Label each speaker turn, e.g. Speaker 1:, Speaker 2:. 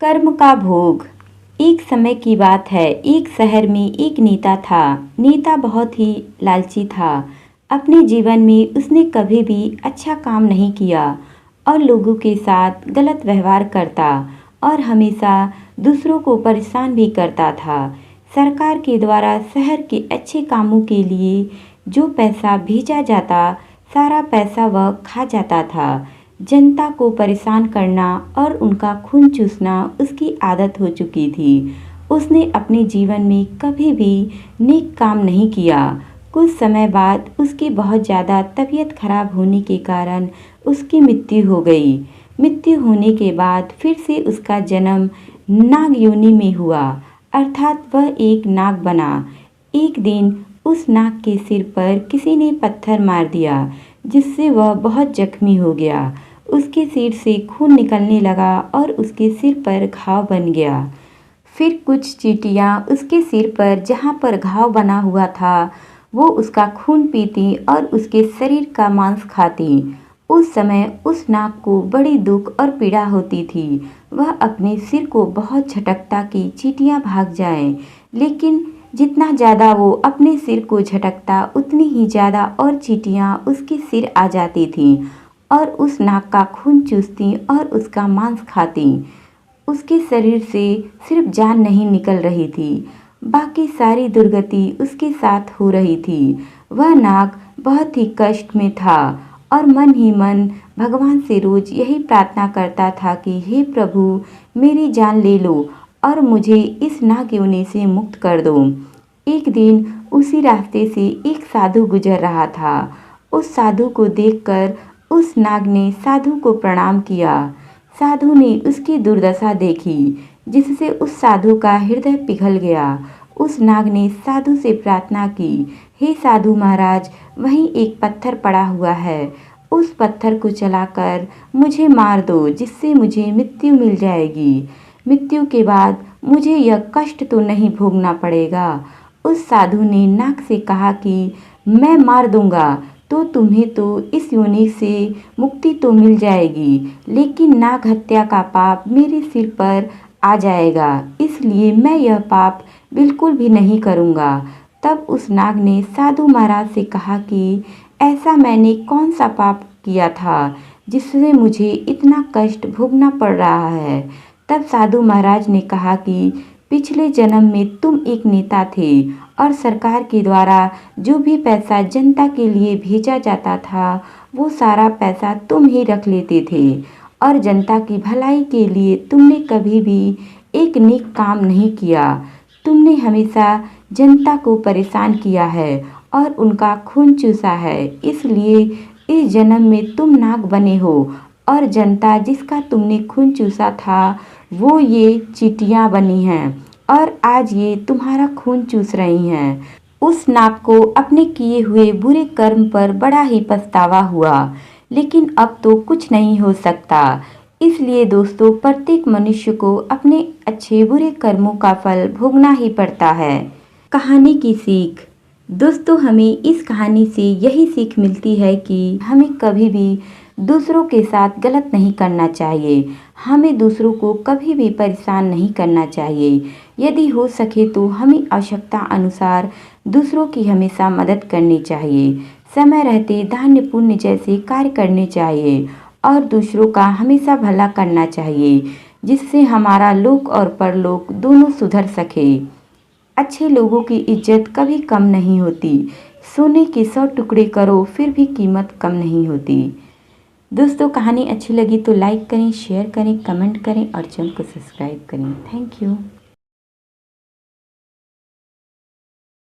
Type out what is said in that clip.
Speaker 1: कर्म का भोग। एक समय की बात है, एक शहर में एक नेता था। नेता बहुत ही लालची था। अपने जीवन में उसने कभी भी अच्छा काम नहीं किया और लोगों के साथ गलत व्यवहार करता और हमेशा दूसरों को परेशान भी करता था। सरकार के द्वारा शहर के अच्छे कामों के लिए जो पैसा भेजा जाता, सारा पैसा वह खा जाता था। जनता को परेशान करना और उनका खून चूसना उसकी आदत हो चुकी थी। उसने अपने जीवन में कभी भी नेक काम नहीं किया। कुछ समय बाद उसकी बहुत ज़्यादा तबीयत खराब होने के कारण उसकी मृत्यु हो गई। मृत्यु होने के बाद फिर से उसका जन्म नाग योनि में हुआ, अर्थात वह एक नाग बना। एक दिन उस नाग के सिर पर किसी ने पत्थर मार दिया, जिससे वह बहुत जख्मी हो गया। उसके सिर से खून निकलने लगा और उसके सिर पर घाव बन गया। फिर कुछ चींटियाँ उसके सिर पर जहाँ पर घाव बना हुआ था वो उसका खून पीती और उसके शरीर का मांस खाती। उस समय उस नाग को बड़ी दुख और पीड़ा होती थी। वह अपने सिर को बहुत झटकता कि चींटियाँ भाग जाएं, लेकिन जितना ज़्यादा वो अपने सिर को झटकता उतनी ही ज़्यादा और चींटियाँ उसके सिर आ जाती थीं और उस नाग का खून चूसती और उसका मांस खाती। उसके शरीर से सिर्फ जान नहीं निकल रही थी, बाकी सारी दुर्गति उसके साथ हो रही थी। वह नाग बहुत ही कष्ट में था और मन ही मन भगवान से रोज यही प्रार्थना करता था कि हे प्रभु, मेरी जान ले लो और मुझे इस नाग योनि से मुक्त कर दो। एक दिन उसी रास्ते से एक साधु गुजर रहा था। उस साधु को देखकर उस नाग ने साधु को प्रणाम किया। साधु ने उसकी दुर्दशा देखी, जिससे उस साधु का हृदय पिघल गया। उस नाग ने साधु से प्रार्थना की, हे साधु महाराज, वहीं एक पत्थर पड़ा हुआ है, उस पत्थर को चलाकर मुझे मार दो, जिससे मुझे मृत्यु मिल जाएगी। मृत्यु के बाद मुझे यह कष्ट तो नहीं भोगना पड़ेगा। उस साधु ने नाग से कहा कि मैं मार दूंगा तो तुम्हें तो इस योनि से मुक्ति तो मिल जाएगी, लेकिन नाग हत्या का पाप मेरे सिर पर आ जाएगा, इसलिए मैं यह पाप बिल्कुल भी नहीं करूँगा। तब उस नाग ने साधु महाराज से कहा कि ऐसा मैंने कौन सा पाप किया था जिससे मुझे इतना कष्ट भोगना पड़ रहा है। तब साधु महाराज ने कहा कि पिछले जन्म में तुम एक नेता थे और सरकार के द्वारा जो भी पैसा जनता के लिए भेजा जाता था वो सारा पैसा तुम ही रख लेते थे और जनता की भलाई के लिए तुमने कभी भी एक नेक काम नहीं किया। तुमने हमेशा जनता को परेशान किया है और उनका खून चूसा है, इसलिए इस जन्म में तुम नाग बने हो और जनता जिसका तुमने खून चूसा था वो ये चींटियाँ बनी हैं और आज ये तुम्हारा खून चूस रही हैं। उस नाग को अपने किए हुए बुरे कर्म पर बड़ा ही पछतावा हुआ, लेकिन अब तो कुछ नहीं हो सकता। इसलिए दोस्तों, प्रत्येक मनुष्य को अपने अच्छे बुरे कर्मों का फल भोगना ही पड़ता है। कहानी की सीख। दोस्तों, हमें इस कहानी से यही सीख मिलती है कि हमें कभी भी दूसरों के साथ गलत नहीं करना चाहिए। हमें दूसरों को कभी भी परेशान नहीं करना चाहिए। यदि हो सके तो हमें आवश्यकता अनुसार दूसरों की हमेशा मदद करनी चाहिए। समय रहते दान पुण्य जैसे कार्य करने चाहिए और दूसरों का हमेशा भला करना चाहिए, जिससे हमारा लोक और परलोक दोनों सुधर सके। अच्छे लोगों की इज्जत कभी कम नहीं होती। सोने के 100 टुकड़े करो फिर भी कीमत कम नहीं होती। दोस्तों, कहानी अच्छी लगी तो लाइक करें, शेयर करें, कमेंट करें और चैनल को सब्सक्राइब करें। Thank you.